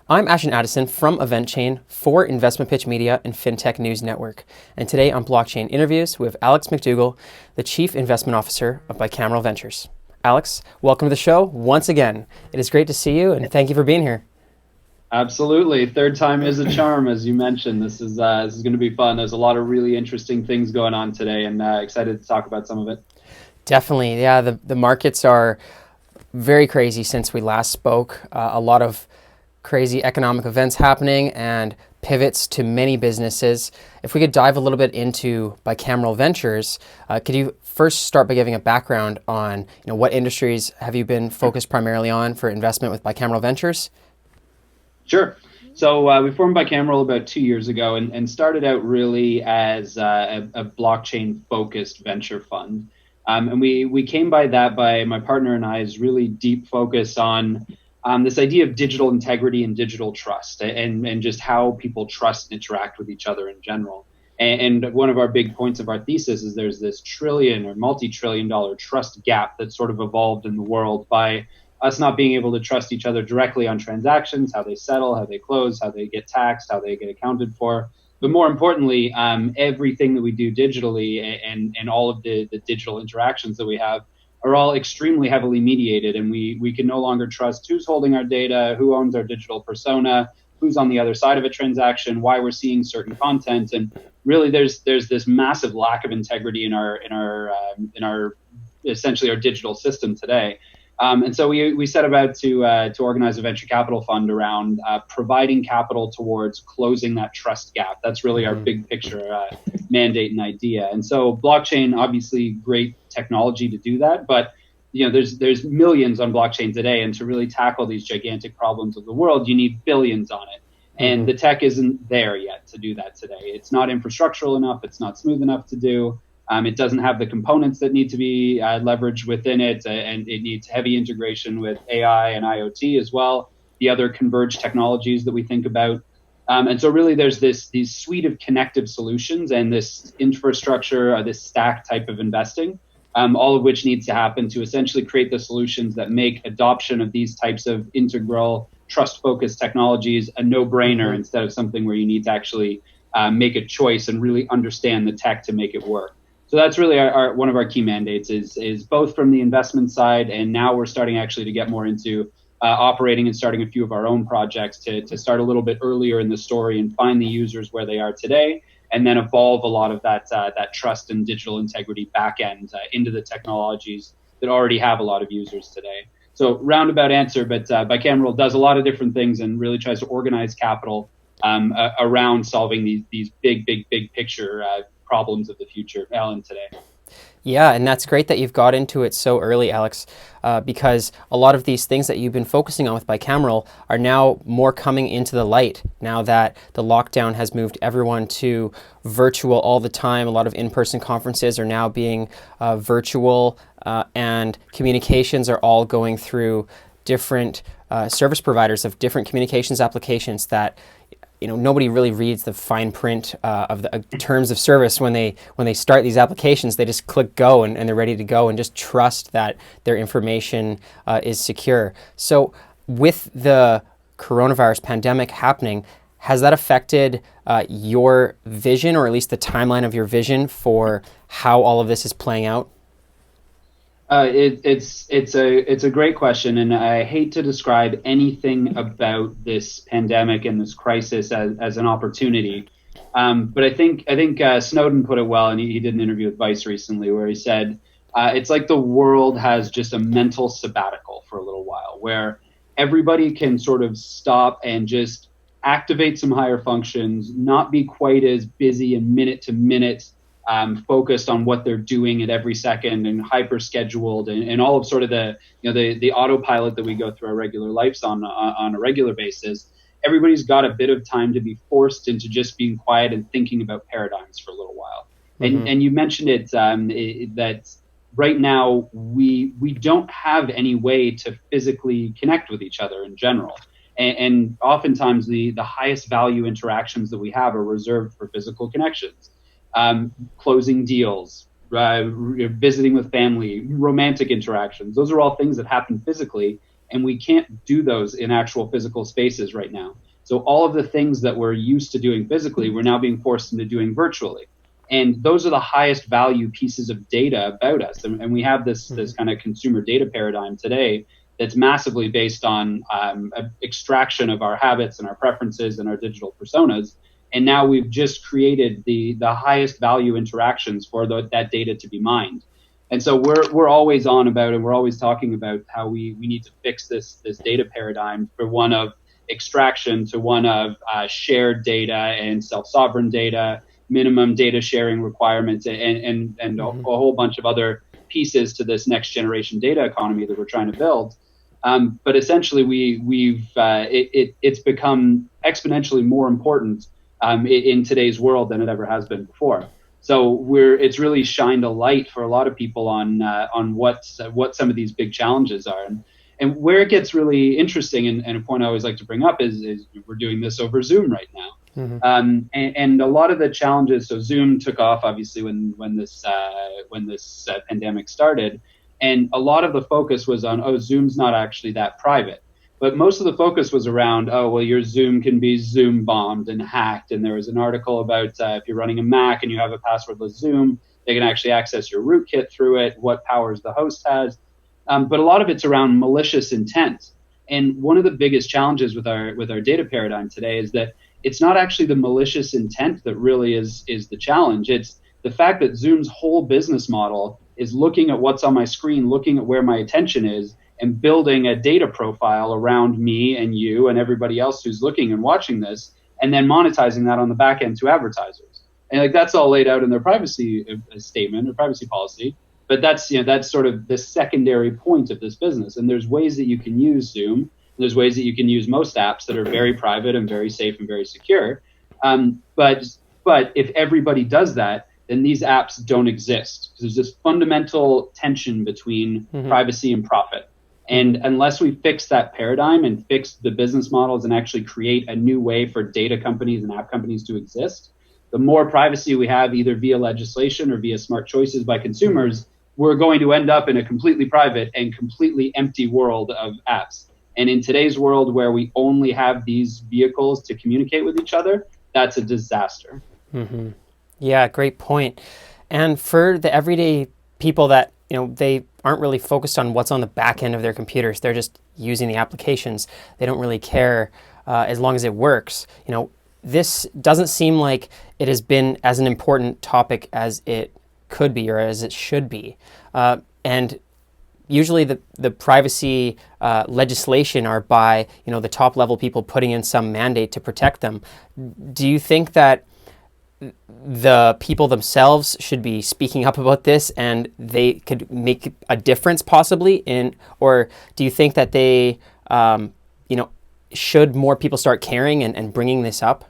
I'm Ashton Addison from Event Chain for Investmentpitch Media and FinTech News Network. And today on Blockchain Interviews, we have Alex McDougall, the Chief Investment Officer of Bicameral Ventures. Alex, welcome to the show once again. It is great to see you, and thank you for being here. Absolutely. Third time is a charm, as you mentioned. This is going to be fun. There's a lot of really interesting things going on today, and excited to talk about some of it. Definitely. Yeah, the markets are very crazy since we last spoke. A lot of crazy economic events happening and pivots to many businesses. If we could dive a little bit into Bicameral Ventures, could you first start by giving a background on what industries have you been focused primarily on for investment with Bicameral Ventures? Sure. So we formed Bicameral about 2 years ago and started out really as a blockchain-focused venture fund. And we came by that by my partner and I's really deep focus on this idea of digital integrity and digital trust and just how people trust and interact with each other in general. And one of our big points of our thesis is there's this trillion or multi-trillion dollar trust gap that sort of evolved in the world by us not being able to trust each other directly on transactions, how they settle, how they close, how they get taxed, how they get accounted for. But more importantly, everything that we do digitally and all of the digital interactions that we have are all extremely heavily mediated, and we can no longer trust who's holding our data, who owns our digital persona, who's on the other side of a transaction, why we're seeing certain content, and really there's this massive lack of integrity in our essentially our digital system today. And so we set about to organize a venture capital fund around providing capital towards closing that trust gap. That's really our big picture mandate and idea. And so blockchain, obviously, great technology to do that, but there's millions on blockchain today, and to really tackle these gigantic problems of the world, you need billions on it. And the tech isn't there yet to do that today. It's not infrastructural enough. It's not smooth enough to do. It doesn't have the components that need to be leveraged within it, and it needs heavy integration with AI and IoT as well, the other converged technologies that we think about. And so really there's these suite of connective solutions and this infrastructure, this stack type of investing, all of which needs to happen to essentially create the solutions that make adoption of these types of integral, trust-focused technologies a no-brainer instead of something where you need to actually make a choice and really understand the tech to make it work. So that's really one of our key mandates is both from the investment side, and now we're starting actually to get more into operating and starting a few of our own projects to start a little bit earlier in the story and find the users where they are today, and then evolve a lot of that trust and digital integrity back end into the technologies that already have a lot of users today. So roundabout answer, but Bicameral does a lot of different things and really tries to organize capital around solving these big picture problems of the future, Alan, today. Yeah, and that's great that you've got into it so early, Alex, because a lot of these things that you've been focusing on with Bicameral are now more coming into the light now that the lockdown has moved everyone to virtual all the time. A lot of in-person conferences are now being virtual, and communications are all going through different service providers of different communications applications that nobody really reads the fine print of the terms of service when they start these applications. They just click go and they're ready to go and just trust that their information is secure. So with the coronavirus pandemic happening, has that affected your vision, or at least the timeline of your vision for how all of this is playing out? It's a great question, and I hate to describe anything about this pandemic and this crisis as an opportunity. But I think Snowden put it well, and he did an interview with Vice recently where he said it's like the world has just a mental sabbatical for a little while, where everybody can sort of stop and just activate some higher functions, not be quite as busy and minute to minute focused on what they're doing at every second and hyper scheduled and all of sort of the autopilot that we go through our regular lives on a regular basis. Everybody's got a bit of time to be forced into just being quiet and thinking about paradigms for a little while. And you mentioned it that right now we don't have any way to physically connect with each other in general. And oftentimes the highest value interactions that we have are reserved for physical connections. Closing deals, visiting with family, romantic interactions. Those are all things that happen physically, and we can't do those in actual physical spaces right now. So all of the things that we're used to doing physically, we're now being forced into doing virtually. And those are the highest value pieces of data about us. And we have this kind of consumer data paradigm today that's massively based on extraction of our habits and our preferences and our digital personas. And now we've just created the highest value interactions for that data to be mined. And so we're always on about, and we're always talking about how we need to fix this data paradigm for one of extraction to one of shared data and self-sovereign data, minimum data sharing requirements, and a whole bunch of other pieces to this next generation data economy that we're trying to build. But essentially, it's become exponentially more important in today's world than it ever has been before. So it's really shined a light for a lot of people on what some of these big challenges are. And where it gets really interesting, and a point I always like to bring up is we're doing this over Zoom right now. And a lot of the challenges, so Zoom took off obviously when this pandemic started, and a lot of the focus was on, Zoom's not actually that private. But most of the focus was around, your Zoom can be Zoom bombed and hacked. And there was an article about if you're running a Mac and you have a passwordless Zoom, they can actually access your rootkit through it, what powers the host has. But a lot of it's around malicious intent. And one of the biggest challenges with our data paradigm today is that it's not actually the malicious intent that really is the challenge. It's the fact that Zoom's whole business model is looking at what's on my screen, looking at where my attention is, and building a data profile around me and you and everybody else who's looking and watching this, and then monetizing that on the back end to advertisers. And that's all laid out in their privacy statement or privacy policy. But that's sort of the secondary point of this business. And there's ways that you can use Zoom. There's ways that you can use most apps that are very private and very safe and very secure. But if everybody does that, then these apps don't exist. There's this fundamental tension between privacy and profit. And unless we fix that paradigm and fix the business models and actually create a new way for data companies and app companies to exist, the more privacy we have either via legislation or via smart choices by consumers, we're going to end up in a completely private and completely empty world of apps. And in today's world where we only have these vehicles to communicate with each other, that's a disaster. Yeah, great point. And for the everyday people that, they aren't really focused on what's on the back end of their computers. They're just using the applications. They don't really care as long as it works. This doesn't seem like it has been as an important topic as it could be or as it should be. And usually the privacy legislation are by, the top level people putting in some mandate to protect them. Do you think that the people themselves should be speaking up about this and they could make a difference possibly or do you think that they, should more people start caring and bringing this up?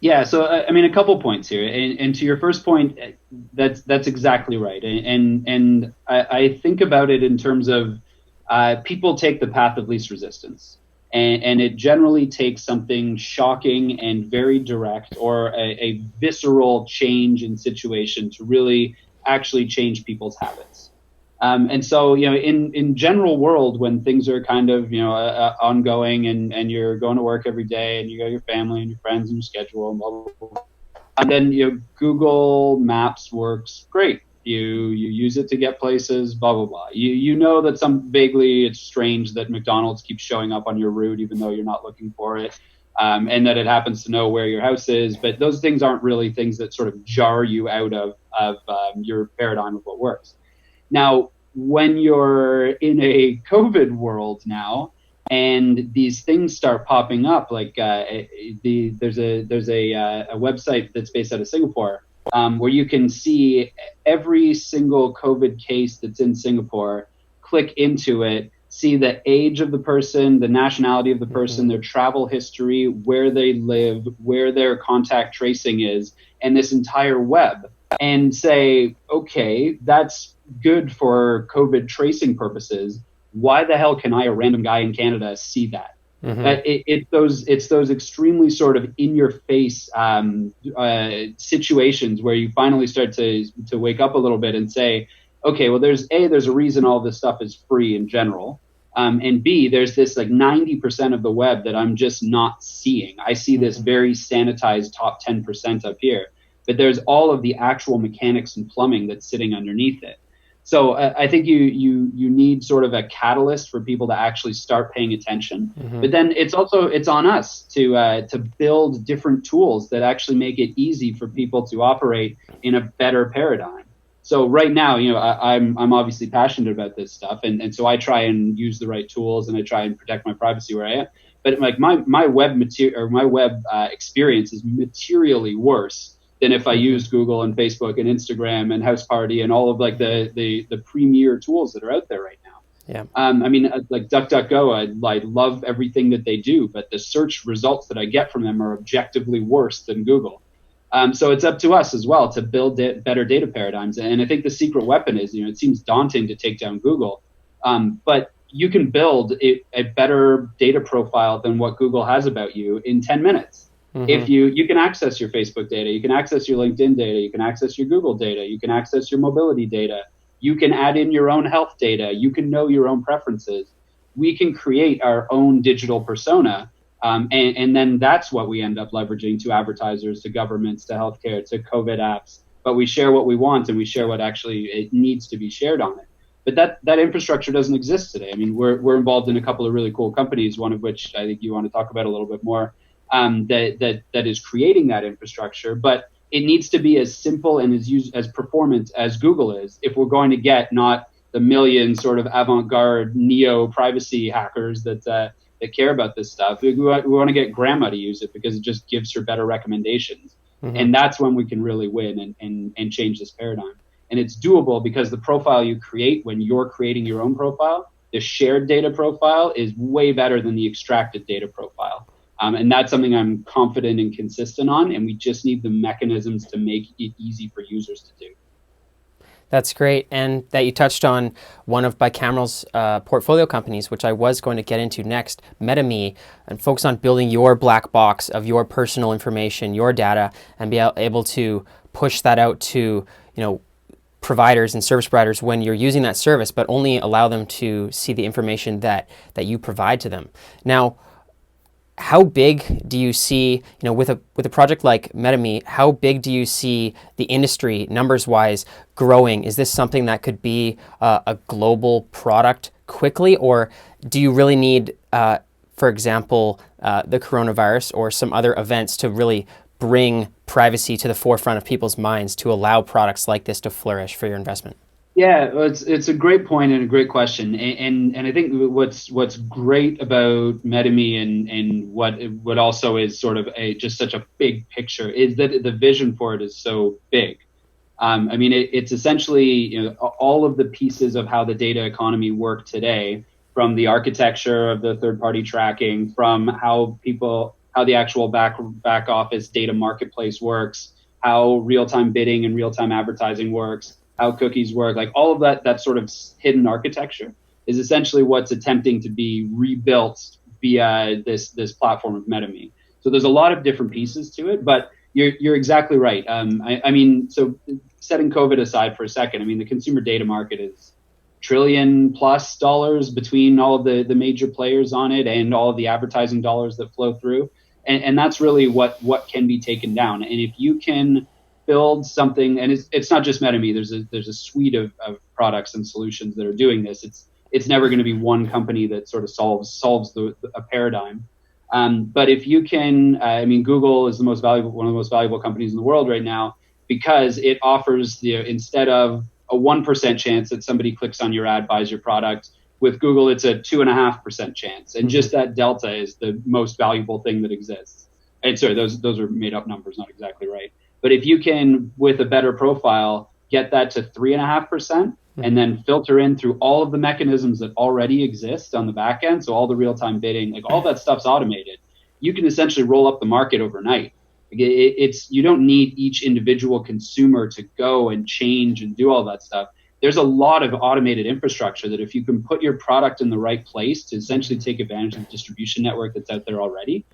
Yeah, so a couple points here, and to your first point, that's exactly right, and I think about it in terms of people take the path of least resistance, and it generally takes something shocking and very direct or a visceral change in situation to really actually change people's habits. And so, in general world, when things are kind of, ongoing and you're going to work every day and you got your family and your friends and your schedule and blah, blah, blah. And then, Google Maps works great. You use it to get places, blah, blah, blah. You know that vaguely it's strange that McDonald's keeps showing up on your route, even though you're not looking for it. And that it happens to know where your house is. But those things aren't really things that sort of jar you out of your paradigm of what works. Now, when you're in a COVID world now, and these things start popping up, like there's a website that's based out of Singapore, where you can see every single COVID case that's in Singapore, click into it, see the age of the person, the nationality of the person, their travel history, where they live, where their contact tracing is, and this entire web, and say, okay, that's good for COVID tracing purposes. Why the hell can I, a random guy in Canada, see that? It's those extremely sort of in your face situations where you finally start to wake up a little bit and say, okay, well, there's a reason all this stuff is free in general. And B, there's this like 90% of the web that I'm just not seeing. I see this very sanitized top 10% up here, but there's all of the actual mechanics and plumbing that's sitting underneath it. So I think you need sort of a catalyst for people to actually start paying attention. But then it's on us to build different tools that actually make it easy for people to operate in a better paradigm. So right now, I'm obviously passionate about this stuff, and so I try and use the right tools, and I try and protect my privacy where I am. But like my web experience is materially worse than if I used Google and Facebook and Instagram and House Party and all of like the premier tools that are out there right now. Yeah. I mean, like DuckDuckGo, I love everything that they do, but the search results that I get from them are objectively worse than Google. So it's up to us as well to build better data paradigms. And I think the secret weapon is, it seems daunting to take down Google, but you can build a better data profile than what Google has about you in 10 minutes. If you can access your Facebook data, you can access your LinkedIn data, you can access your Google data, you can access your mobility data, you can add in your own health data, you can know your own preferences. We can create our own digital persona. And then that's what we end up leveraging to advertisers, to governments, to healthcare, to COVID apps. But we share what we want, and we share what actually it needs to be shared on it. But that infrastructure doesn't exist today. I mean, we're involved in a couple of really cool companies, one of which I think you want to talk about a little bit more, that is creating that infrastructure. But it needs to be as simple and as performant as Google is if we're going to get not the million sort of avant-garde neo-privacy hackers that care about this stuff. We want to get grandma to use it because it just gives her better recommendations. And that's when we can really win and change this paradigm. And it's doable because the profile you create when you're creating your own profile, the shared data profile is way better than the extracted data profile. And that's something I'm confident and consistent on. And we just need the mechanisms to make it easy for users to do. That's great. And that you touched on one of Bicameral's portfolio companies, which I was going to get into next, MetaMe, and focus on building your black box of your personal information, your data, and be able to push that out to, providers and service providers when you're using that service, but only allow them to see the information that you provide to them. Now, how big do you see, with a project like MetaMe, how big do you see the industry numbers-wise growing? Is this something that could be a global product quickly, or do you really need, for example, the coronavirus or some other events to really bring privacy to the forefront of people's minds to allow products like this to flourish for your investment? Yeah, well, it's a great point and a great question, and I think what's great about MetaMe and what also is sort of just such a big picture is that the vision for it is so big. I mean, it's essentially all of the pieces of how the data economy work today, from the architecture of the third-party tracking, from how the actual back office data marketplace works, how real-time bidding and real-time advertising works, how cookies work, like all of that sort of hidden architecture is essentially what's attempting to be rebuilt via this platform of MetaMe. So there's a lot of different pieces to it, but you're exactly right. I mean, so setting COVID aside for a second, I mean, the consumer data market is $1 trillion+ between all of the major players on it and all of the advertising dollars that flow through. And that's really what can be taken down. And if you can build something, and it's not just MetaMe, there's a suite of products and solutions that are doing this. It's never going to be one company that sort of solves a paradigm. But if you can, I mean, Google is one of the most valuable companies in the world right now because it offers instead of a 1% chance that somebody clicks on your ad, buys your product. With Google, it's a 2.5% chance. And just that delta is the most valuable thing that exists. And sorry, those are made up numbers, not exactly right. But if you can, with a better profile, get that to 3.5% and then filter in through all of the mechanisms that already exist on the back end, so all the real-time bidding, like all that stuff's automated, you can essentially roll up the market overnight. You don't need each individual consumer to go and change and do all that stuff. There's a lot of automated infrastructure that if you can put your product in the right place to essentially take advantage of the distribution network that's out there already,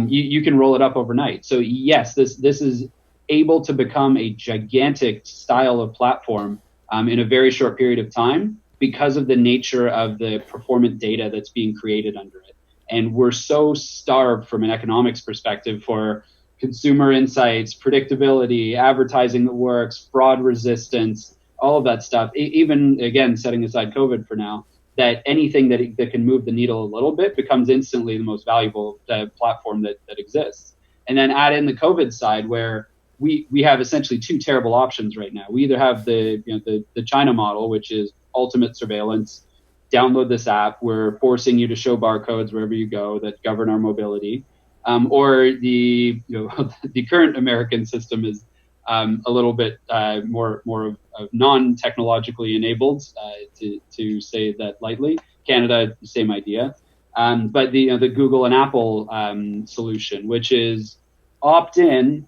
you can roll it up overnight. So yes, this is able to become a gigantic style of platform in a very short period of time. because of the nature of the performant data that's being created under it. And we're so starved from an economics perspective for consumer insights, predictability, advertising that works, fraud resistance, all of that stuff. Even, again, setting aside COVID for now, that anything that can move the needle a little bit becomes instantly the most valuable platform that exists. And then add in the COVID side, where we have essentially two terrible options right now. We either have the China model, which is ultimate surveillance. Download this app. We're forcing you to show barcodes wherever you go that govern our mobility. Or the the current American system is a little bit more of non-technologically enabled, to say that lightly. Canada, same idea. But the Google and Apple solution, which is opt-in,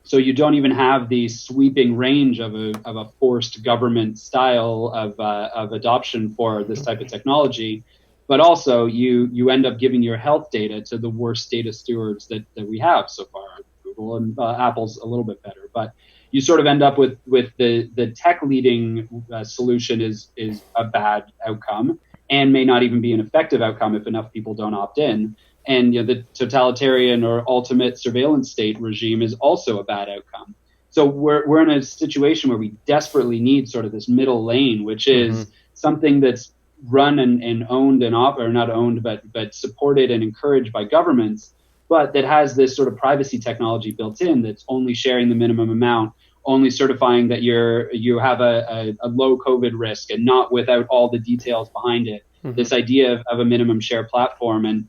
so you don't even have the sweeping range of a forced government style of adoption for this type of technology. But also you end up giving your health data to the worst data stewards that we have so far. Google and Apple's a little bit better, but you sort of end up with the tech leading solution is a bad outcome and may not even be an effective outcome if enough people don't opt in. And the totalitarian or ultimate surveillance state regime is also a bad outcome. So we're in a situation where we desperately need sort of this middle lane, which is something that's run and owned and or not owned, but supported and encouraged by governments, but that has this sort of privacy technology built in that's only sharing the minimum amount, only certifying that you have a low COVID risk and not without all the details behind it. This idea of a minimum share platform, and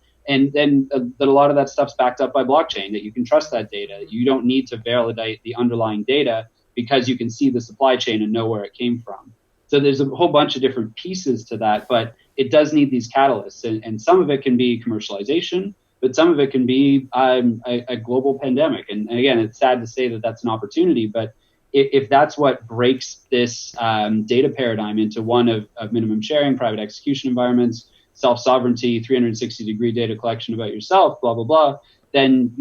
then that a lot of that stuff's backed up by blockchain, that you can trust that data. You don't need to validate the underlying data because you can see the supply chain and know where it came from. So there's a whole bunch of different pieces to that, but it does need these catalysts. And some of it can be commercialization, but some of it can be a global pandemic. And again, it's sad to say that that's an opportunity, but if that's what breaks this data paradigm into one of minimum sharing, private execution environments, self-sovereignty, 360-degree data collection about yourself, blah, blah, blah, then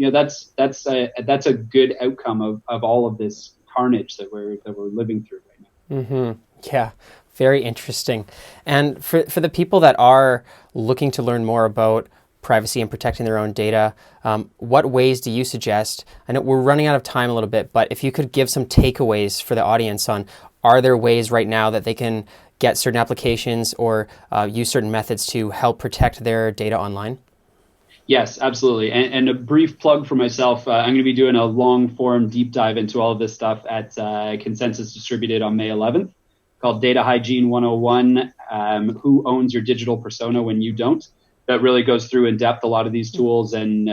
that's a good outcome of all of this carnage that we're living through right now. Mm-hmm. Yeah, very interesting. And for the people that are looking to learn more about privacy and protecting their own data, what ways do you suggest? I know we're running out of time a little bit, but if you could give some takeaways for the audience on, are there ways right now that they can get certain applications or use certain methods to help protect their data online? Yes, absolutely. And a brief plug for myself, I'm going to be doing a long form deep dive into all of this stuff at Consensus Distributed on May 11th, called Data Hygiene 101, Who Owns Your Digital Persona When You Don't? That really goes through in depth a lot of these tools and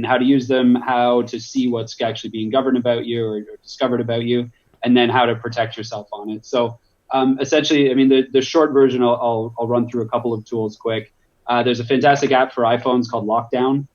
how to use them, how to see what's actually being governed about you or discovered about you, and then how to protect yourself on it. So essentially, I mean, the short version, I'll run through a couple of tools quick. There's a fantastic app for iPhones called Lockdown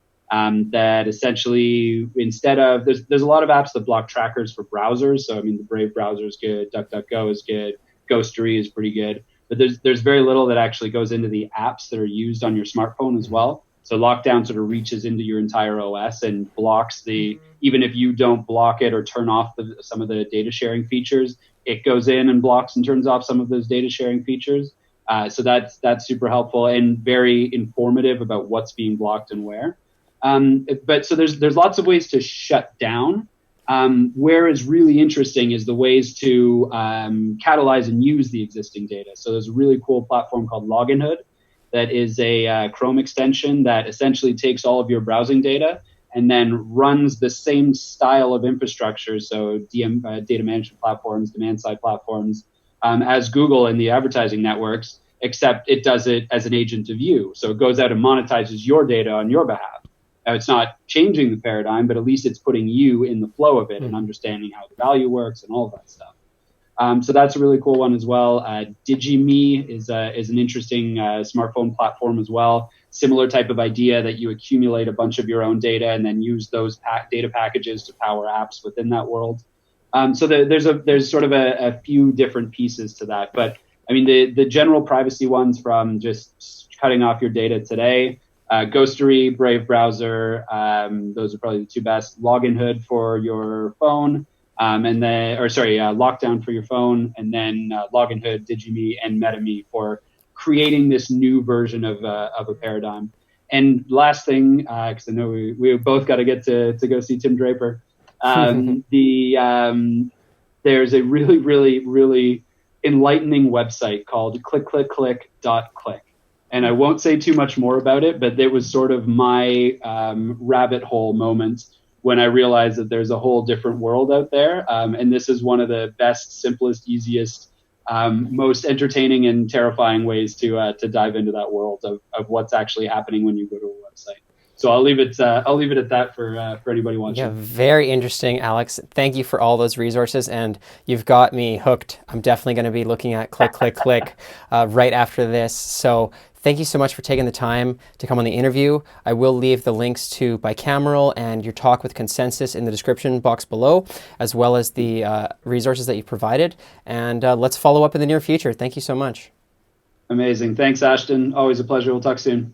that essentially, instead of, there's a lot of apps that block trackers for browsers. So, I mean, the Brave browser is good, DuckDuckGo is good, Ghostery is pretty good. But there's very little that actually goes into the apps that are used on your smartphone as well. So Lockdown sort of reaches into your entire OS and blocks even if you don't block it or turn off some of the data sharing features, it goes in and blocks and turns off some of those data sharing features. So that's super helpful and very informative about what's being blocked and where. But so there's lots of ways to shut down. Where is really interesting is the ways to catalyze and use the existing data. So there's a really cool platform called Loginhood that is a Chrome extension that essentially takes all of your browsing data and then runs the same style of infrastructure, so data management platforms, demand-side platforms, as Google and the advertising networks, except it does it as an agent of you. So it goes out and monetizes your data on your behalf. Now, it's not changing the paradigm, but at least it's putting you in the flow of it and understanding how the value works and all of that stuff. So that's a really cool one as well. Digime is an interesting smartphone platform as well. Similar type of idea that you accumulate a bunch of your own data and then use those data packages to power apps within that world. So there's sort of a few different pieces to that. But I mean, the general privacy ones, from just cutting off your data today, Ghostery, Brave browser, those are probably the two best. Loginhood for your phone, Lockdown for your phone, and then Loginhood, Digime, and MetaMe for creating this new version of a paradigm. And last thing, because I know we both got to get to go see Tim Draper. There's a really, really, really enlightening website called click. And I won't say too much more about it, but it was sort of my rabbit hole moment when I realized that there's a whole different world out there. And this is one of the best, simplest, easiest, most entertaining and terrifying ways to dive into that world of what's actually happening when you go to a website. So I'll leave it at that for anybody watching. Yeah, very interesting, Alex. Thank you for all those resources, and you've got me hooked. I'm definitely going to be looking at click right after this. So thank you so much for taking the time to come on the interview. I will leave the links to Bicameral and your talk with Consensus in the description box below, as well as the resources that you provided. And let's follow up in the near future. Thank you so much. Amazing. Thanks, Ashton. Always a pleasure. We'll talk soon.